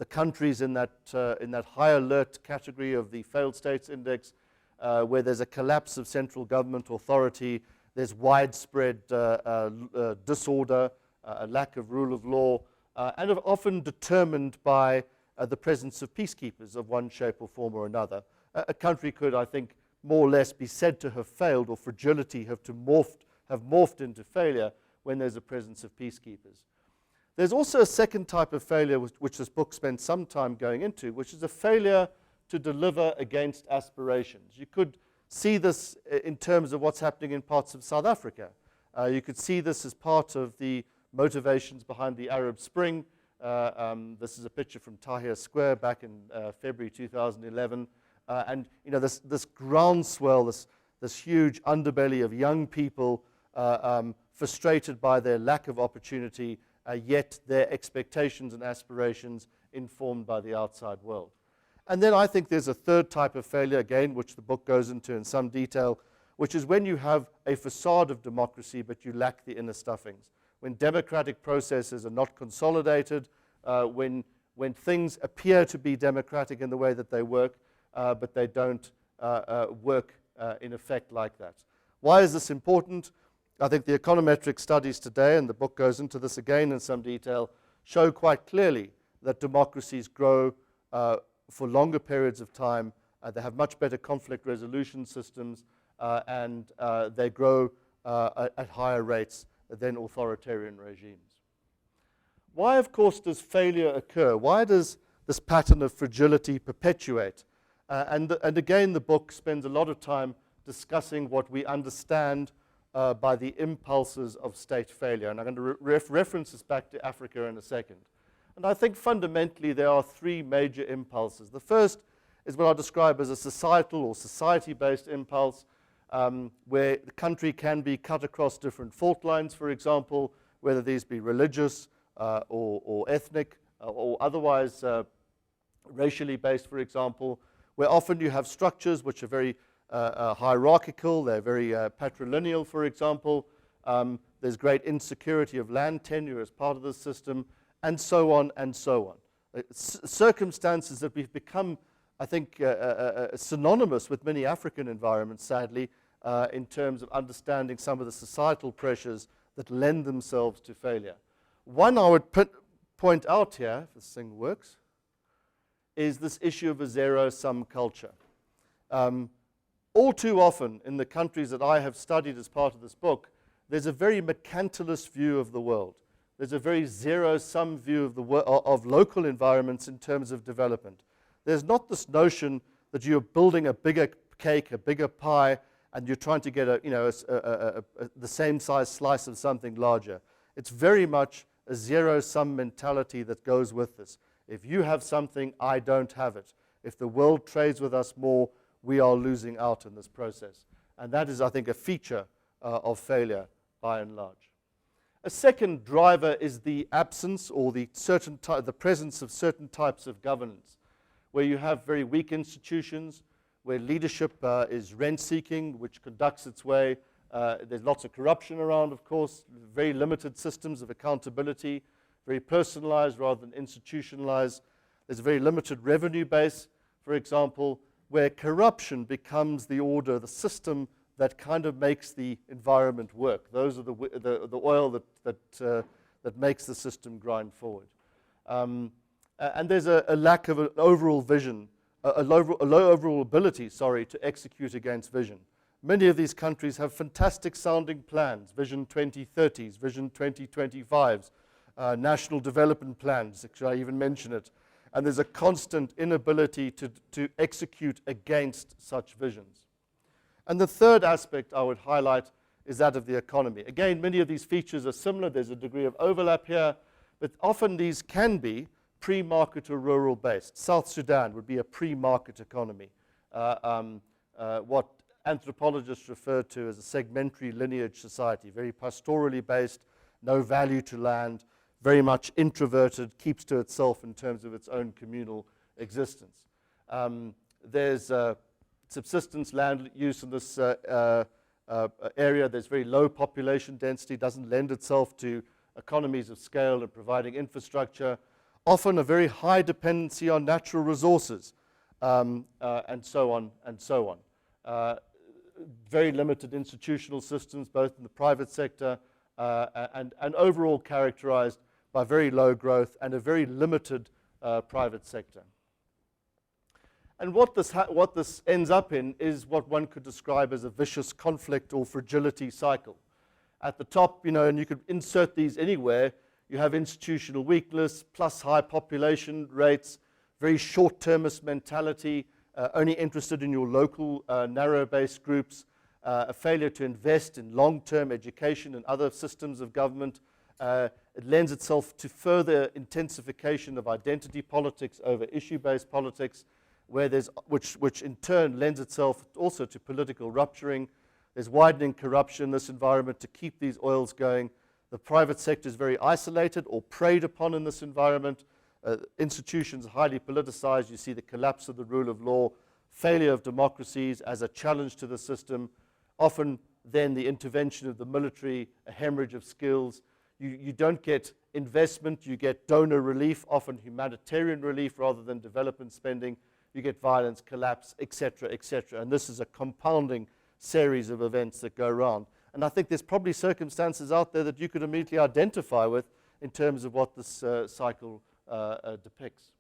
the countries in that high alert category of the failed states index, where there's a collapse of central government authority, there's widespread disorder, a lack of rule of law, and are often determined by the presence of peacekeepers of one shape or form or another. A country could, I think, more or less be said to have failed, or fragility have morphed into failure when there's a presence of peacekeepers. There's also a second type of failure which this book spends some time going into, which is a failure to deliver against aspirations. You could see this in terms of what's happening in parts of South Africa. You could see this as part of the motivations behind the Arab Spring. This is a picture from Tahrir Square back in February 2011. And you know, this groundswell, this huge underbelly of young people frustrated by their lack of opportunity, yet their expectations and aspirations informed by the outside world. And then I think there's a third type of failure, again, which the book goes into in some detail, which is when you have a facade of democracy, but you lack the inner stuffings. When democratic processes are not consolidated, when things appear to be democratic in the way that they work, but they don't work in effect like that. Why is this important? I think the econometric studies today, and the book goes into this again in some detail, show quite clearly that democracies grow for longer periods of time. They have much better conflict resolution systems, and they grow at higher rates than authoritarian regimes. Why, of course, does failure occur? Why does this pattern of fragility perpetuate? And again, the book spends a lot of time discussing what we understand by the impulses of state failure. And I'm going to reference this back to Africa in a second. And I think fundamentally there are three major impulses. The first is what I describe as a societal or society-based impulse, where the country can be cut across different fault lines, for example, whether these be religious or ethnic or otherwise racially based, for example, where often you have structures which are very hierarchical, they're very patrilineal, for example. There's great insecurity of land tenure as part of the system, and so on and so on. Circumstances that we've become, I think, synonymous with many African environments, sadly, in terms of understanding some of the societal pressures that lend themselves to failure. One I would point out here, if this thing works, is this issue of a zero-sum culture. All too often in the countries that I have studied as part of this book, there's a very mercantilist view of the world. There's a very zero-sum view of local environments in terms of development. There's not this notion that you're building a bigger cake, a bigger pie, and you're trying to get the same size slice of something larger. It's very much a zero-sum mentality that goes with this. If you have something, I don't have it. If the world trades with us more, we are losing out in this process. And that is, I think, a feature of failure by and large. A second driver is the absence or the presence of certain types of governance, where you have very weak institutions, where leadership is rent-seeking, which conducts its way. There's lots of corruption around, of course, very limited systems of accountability, very personalized rather than institutionalized. There's a very limited revenue base, for example, where corruption becomes the order, the system that kind of makes the environment work. Those are the oil that makes the system grind forward. And there's a lack of an overall vision, a low overall ability, to execute against vision. Many of these countries have fantastic sounding plans, Vision 2030s, Vision 2025s, national development plans, should I even mention it? And there's a constant inability to execute against such visions. And the third aspect I would highlight is that of the economy. Again, many of these features are similar. There's a degree of overlap here, but often these can be pre-market or rural based. South Sudan would be a pre-market economy, what anthropologists refer to as a segmentary lineage society, very pastorally based, no value to land, very much introverted, keeps to itself in terms of its own communal existence. There's subsistence land use in this area. There's very low population density, doesn't lend itself to economies of scale and providing infrastructure. often a very high dependency on natural resources, and so on and so on. Very limited institutional systems, both in the private sector and overall characterized by very low growth and a very limited private sector. And what this ends up in is what one could describe as a vicious conflict or fragility cycle. At the top, and you could insert these anywhere, you have institutional weakness, plus high population rates, very short-termist mentality, only interested in your local narrow-based groups, a failure to invest in long-term education and other systems of government. It lends itself to further intensification of identity politics over issue-based politics, which in turn lends itself also to political rupturing. There's widening corruption in this environment to keep these oils going. The private sector is very isolated or preyed upon in this environment. Institutions are highly politicized. You see the collapse of the rule of law, failure of democracies as a challenge to the system, often then the intervention of the military, a hemorrhage of skills. You don't get investment, you get donor relief, often humanitarian relief rather than development spending. You get violence, collapse, etc., etc. And this is a compounding series of events that go around. And I think there's probably circumstances out there that you could immediately identify with in terms of what this cycle depicts.